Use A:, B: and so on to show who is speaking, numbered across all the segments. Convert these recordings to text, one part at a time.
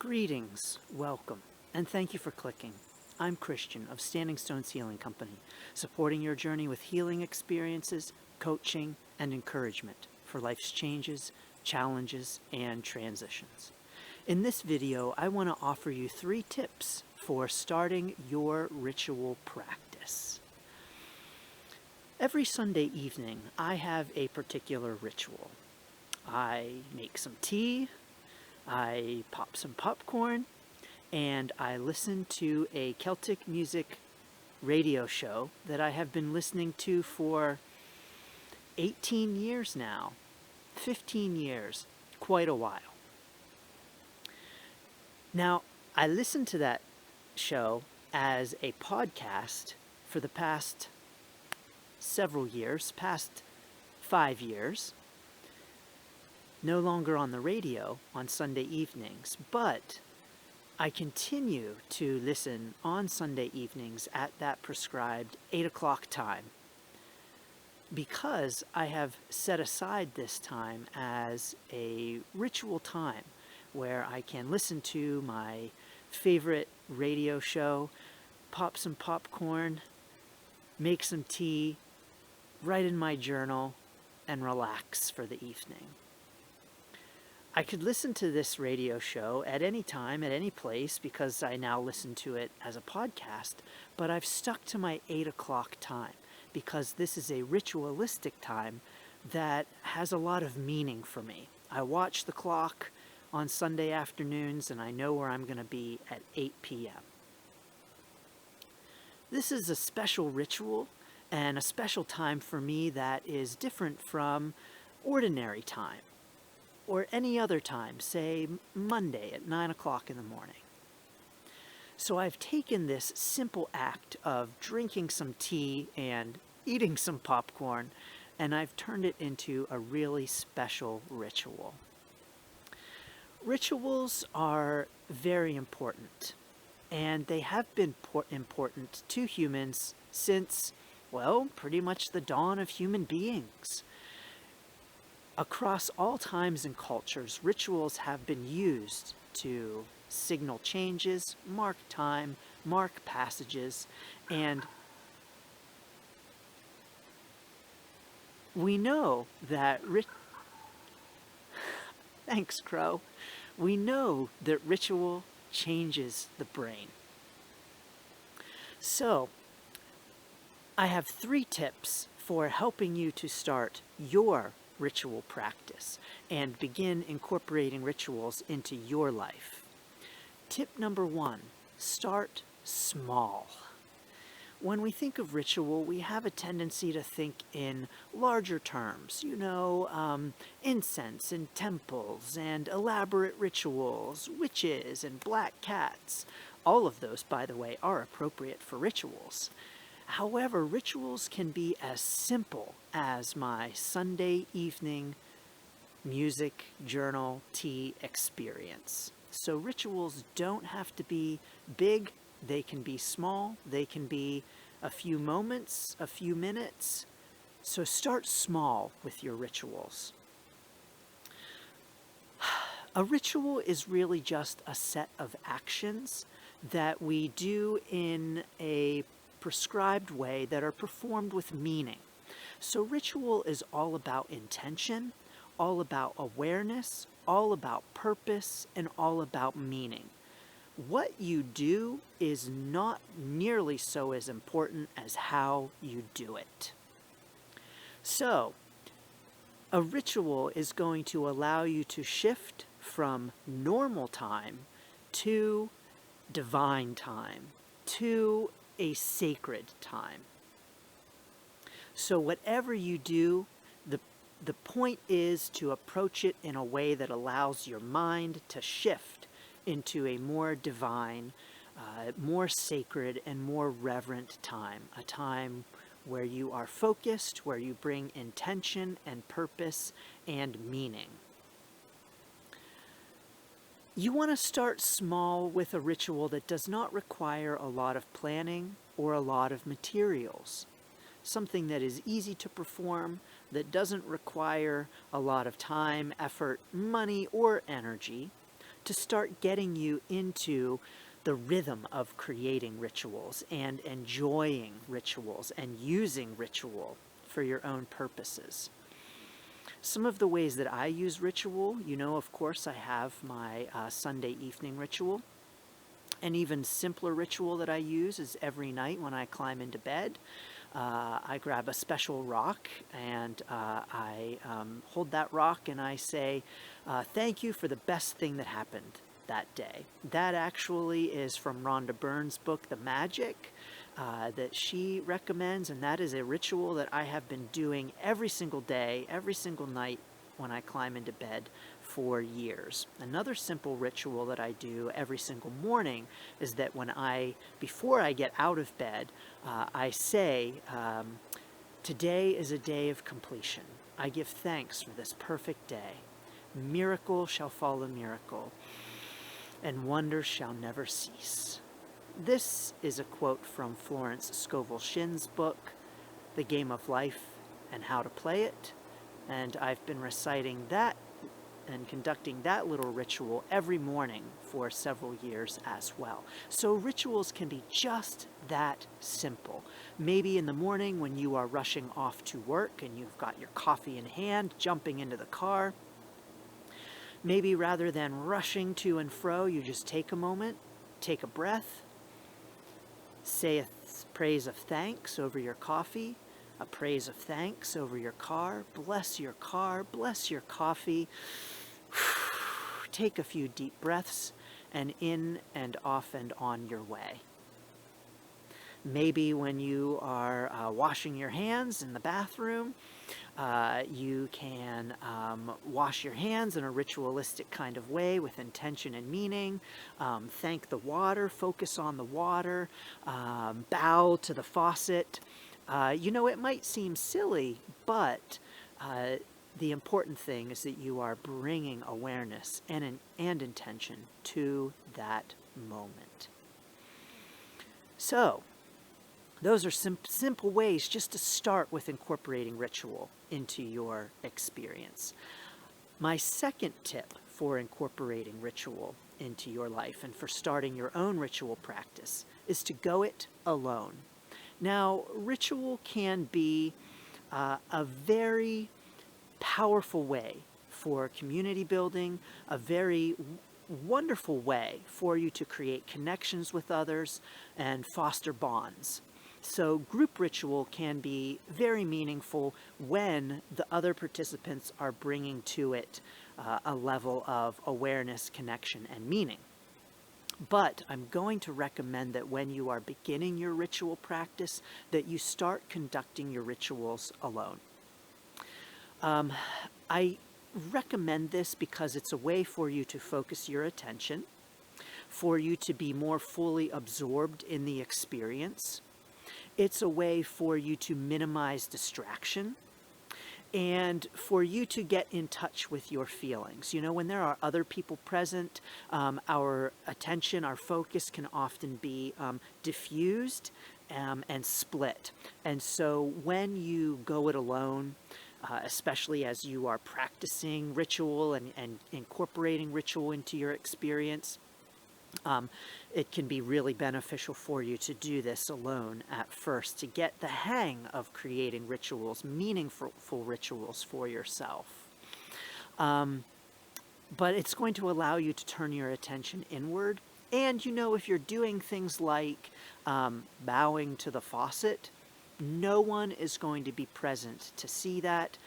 A: Greetings, welcome, and thank you for clicking. I'm Christian of Standing Stones Healing Company, supporting your journey with healing experiences, coaching, and encouragement for life's changes, challenges, and transitions. In this video, I want to offer you 3 tips for starting your ritual practice. Every Sunday evening, I have a particular ritual. I make some tea, I pop some popcorn, and I listen to a Celtic music radio show that I have been listening to for 18 years now, 15 years, quite a while. Now, I listened to that show as a podcast for the past several years, past 5 years. No longer on the radio on Sunday evenings, but I continue to listen on Sunday evenings at that prescribed 8 o'clock time because I have set aside this time as a ritual time where I can listen to my favorite radio show, pop some popcorn, make some tea, write in my journal, and relax for the evening. I could listen to this radio show at any time, at any place, because I now listen to it as a podcast, but I've stuck to my 8 o'clock time because this is a ritualistic time that has a lot of meaning for me. I watch the clock on Sunday afternoons and I know where I'm going to be at 8 p.m. This is a special ritual and a special time for me that is different from ordinary time, or any other time, say Monday at 9 o'clock in the morning. So I've taken this simple act of drinking some tea and eating some popcorn, and I've turned it into a really special ritual. Rituals are very important, and they have been important to humans since, well, pretty much the dawn of human beings. Across all times and cultures, rituals have been used to signal changes, mark time, mark passages, and we know that Thanks, Crow. We know that ritual changes the brain. So, I have 3 tips for helping you to start your ritual practice and begin incorporating rituals into your life. Tip number 1, start small. When we think of ritual, we have a tendency to think in larger terms, incense in temples and elaborate rituals, witches and black cats. All of those, by the way, are appropriate for rituals. However, rituals can be as simple as my Sunday evening music, journal, tea experience. So rituals don't have to be big, they can be small, they can be a few moments, a few minutes. So start small with your rituals. A ritual is really just a set of actions that we do in a prescribed way that are performed with meaning. So ritual is all about intention, all about awareness, all about purpose, and all about meaning. What you do is not nearly so as important as how you do it. So, a ritual is going to allow you to shift from normal time to divine time, to a sacred time. So whatever you do, the point is to approach it in a way that allows your mind to shift into a more divine, more sacred, and more reverent time, a time where you are focused, where you bring intention and purpose and meaning. You want to start small with a ritual that does not require a lot of planning or a lot of materials. Something that is easy to perform, that doesn't require a lot of time, effort, money, or energy, to start getting you into the rhythm of creating rituals and enjoying rituals and using ritual for your own purposes. Some of the ways that I use ritual, of course, I have my Sunday evening ritual. An even simpler ritual that I use is every night when I climb into bed, I grab a special rock and I hold that rock and I say, thank you for the best thing that happened that day. That actually is from Rhonda Byrne's book, The Magic, that she recommends, and that is a ritual that I have been doing every single day, every single night when I climb into bed for years. Another simple ritual that I do every single morning is that before I get out of bed, I say, today is a day of completion. I give thanks for this perfect day. Miracle shall follow miracle, and wonder shall never cease. This is a quote from Florence Scovel Shinn's book, The Game of Life and How to Play It, and I've been reciting that and conducting that little ritual every morning for several years as well. So rituals can be just that simple. Maybe in the morning when you are rushing off to work and you've got your coffee in hand, jumping into the car, maybe rather than rushing to and fro, you just take a moment, take a breath, say a praise of thanks over your coffee, a praise of thanks over your car, bless your coffee, take a few deep breaths, and in and off and on your way. Maybe when you are washing your hands in the bathroom, you can wash your hands in a ritualistic kind of way with intention and meaning. Thank the water, focus on the water, bow to the faucet. It might seem silly, but the important thing is that you are bringing awareness and intention to that moment. So, those are some simple ways just to start with incorporating ritual into your experience. My second tip for incorporating ritual into your life and for starting your own ritual practice is to go it alone. Now, ritual can be a very powerful way for community building, a very wonderful way for you to create connections with others and foster bonds. So group ritual can be very meaningful when the other participants are bringing to it a level of awareness, connection, and meaning. But I'm going to recommend that when you are beginning your ritual practice, that you start conducting your rituals alone. I recommend this because it's a way for you to focus your attention, for you to be more fully absorbed in the experience. It's a way for you to minimize distraction and for you to get in touch with your feelings. When there are other people present, our attention, our focus can often be diffused and split. And so when you go it alone, especially as you are practicing ritual and incorporating ritual into your experience, it can be really beneficial for you to do this alone at first to get the hang of creating rituals, meaningful rituals for yourself. But it's going to allow you to turn your attention inward. And if you're doing things like bowing to the faucet, no one is going to be present to see that.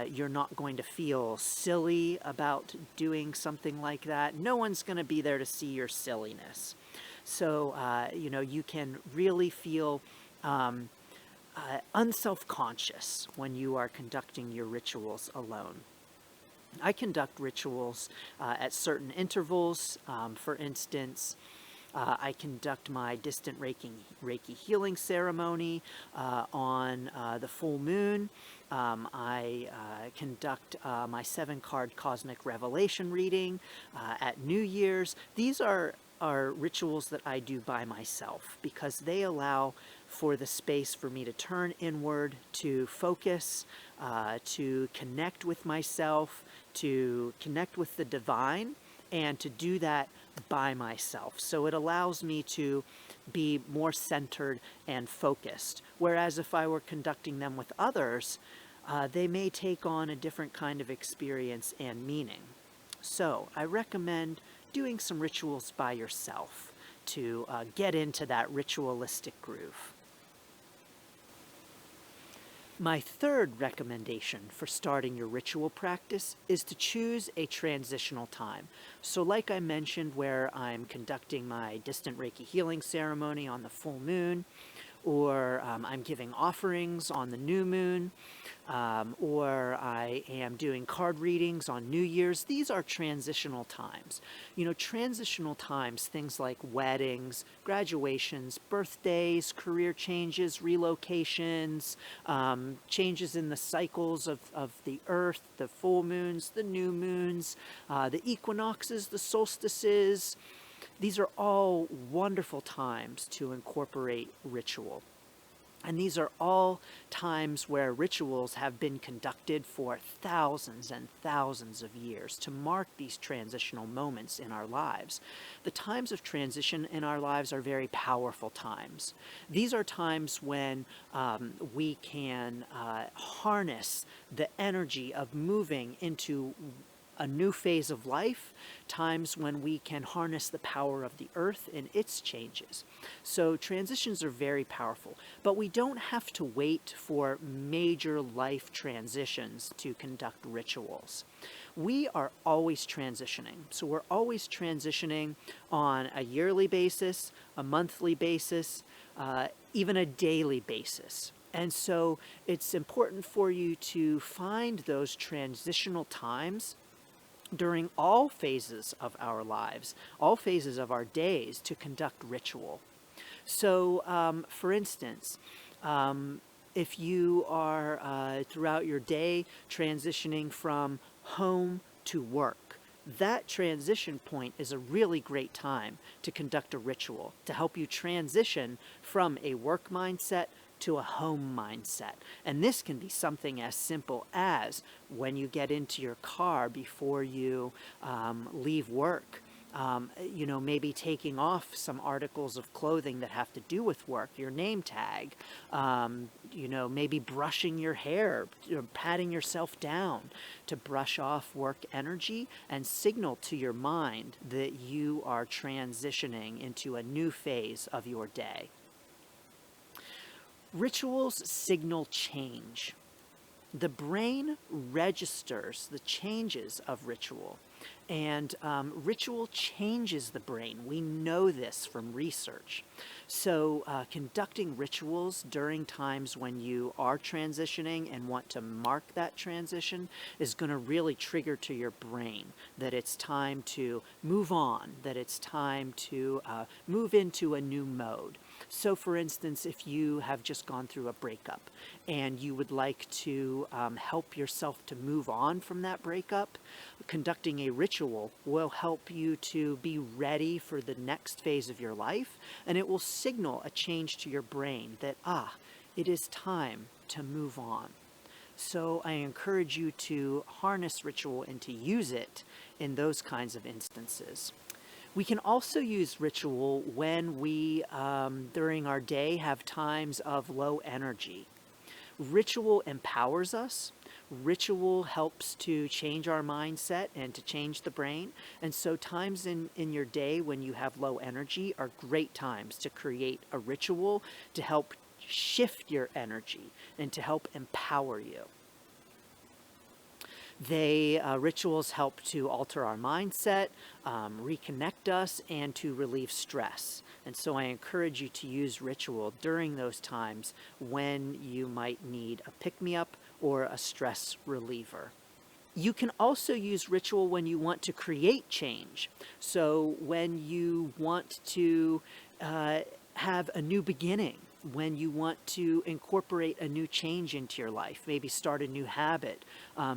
A: You're not going to feel silly about doing something like that. No one's going to be there to see your silliness. So, you can really feel unself-conscious when you are conducting your rituals alone. I conduct rituals at certain intervals. For instance, I conduct my distant Reiki healing ceremony on the full moon. I conduct my 7-card cosmic revelation reading at New Year's. These are rituals that I do by myself because they allow for the space for me to turn inward, to focus, to connect with myself, to connect with the divine, and to do that by myself. So it allows me to be more centered and focused. Whereas if I were conducting them with others, they may take on a different kind of experience and meaning. So I recommend doing some rituals by yourself to get into that ritualistic groove. My third recommendation for starting your ritual practice is to choose a transitional time. So like I mentioned, where I'm conducting my distant Reiki healing ceremony on the full moon, or I'm giving offerings on the new moon, or I am doing card readings on New Year's. These are transitional times. You know, transitional times, things like weddings, graduations, birthdays, career changes, relocations, changes in the cycles of the earth, the full moons, the new moons, the equinoxes, the solstices. These are all wonderful times to incorporate ritual. And these are all times where rituals have been conducted for thousands and thousands of years to mark these transitional moments in our lives. The times of transition in our lives are very powerful times. These are times when we can harness the energy of moving into a new phase of life, times when we can harness the power of the earth and its changes. So transitions are very powerful, but we don't have to wait for major life transitions to conduct rituals. We are always transitioning. So we're always transitioning on a yearly basis, a monthly basis, even a daily basis. And so it's important for you to find those transitional times during all phases of our lives, all phases of our days, to conduct ritual. So, for instance, if you are throughout your day transitioning from home to work, that transition point is a really great time to conduct a ritual to help you transition from a work mindset to a home mindset. And this can be something as simple as when you get into your car before you leave work. Maybe taking off some articles of clothing that have to do with work, your name tag, maybe brushing your hair, patting yourself down to brush off work energy and signal to your mind that you are transitioning into a new phase of your day. Rituals signal change. The brain registers the changes of ritual, and ritual changes the brain. We know this from research. So conducting rituals during times when you are transitioning and want to mark that transition is going to really trigger to your brain that it's time to move on, that it's time to move into a new mode. So for instance, if you have just gone through a breakup and you would like to help yourself to move on from that breakup, conducting a ritual will help you to be ready for the next phase of your life, and it will signal a change to your brain that, it is time to move on. So I encourage you to harness ritual and to use it in those kinds of instances. We can also use ritual when we, during our day, have times of low energy. Ritual empowers us. Ritual helps to change our mindset and to change the brain. And so times in your day when you have low energy are great times to create a ritual to help shift your energy and to help empower you. Rituals help to alter our mindset, reconnect us, and to relieve stress. And so I encourage you to use ritual during those times when you might need a pick-me-up or a stress reliever. You can also use ritual when you want to create change. So when you want to have a new beginning, when you want to incorporate a new change into your life, maybe start a new habit,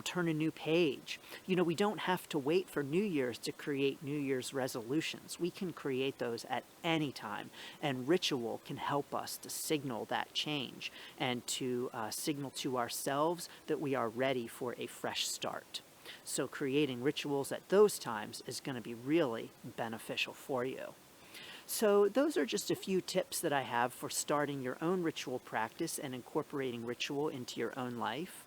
A: turn a new page. We don't have to wait for New Year's to create New Year's resolutions. We can create those at any time, and ritual can help us to signal that change and to signal to ourselves that we are ready for a fresh start. So creating rituals at those times is going to be really beneficial for you. So those are just a few tips that I have for starting your own ritual practice and incorporating ritual into your own life.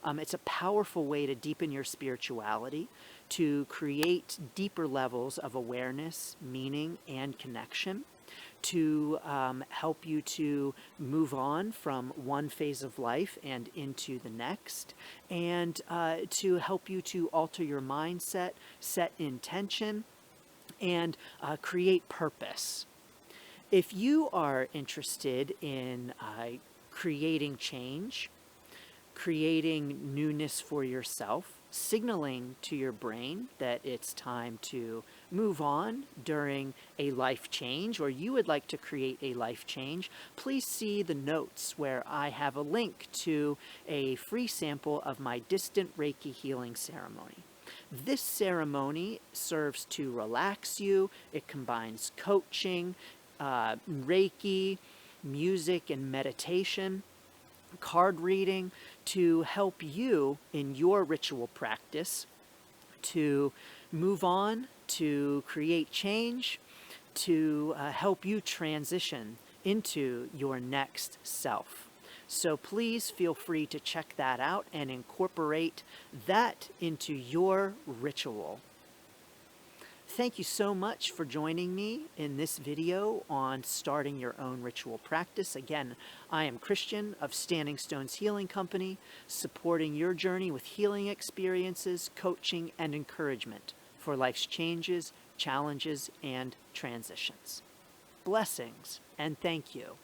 A: It's a powerful way to deepen your spirituality, to create deeper levels of awareness, meaning, and connection, to help you to move on from one phase of life and into the next, and to help you to alter your mindset, set intention, and create purpose. If you are interested in creating change, creating newness for yourself, signaling to your brain that it's time to move on during a life change, or you would like to create a life change, please see the notes where I have a link to a free sample of my distant Reiki healing ceremony. This ceremony serves to relax you. It combines coaching, Reiki, music, and meditation, card reading, to help you in your ritual practice to move on, to create change, to help you transition into your next self. So please feel free to check that out and incorporate that into your ritual. Thank you so much for joining me in this video on starting your own ritual practice. Again, I am Christian of Standing Stones Healing Company, supporting your journey with healing experiences, coaching, and encouragement for life's changes, challenges, and transitions. Blessings, and thank you.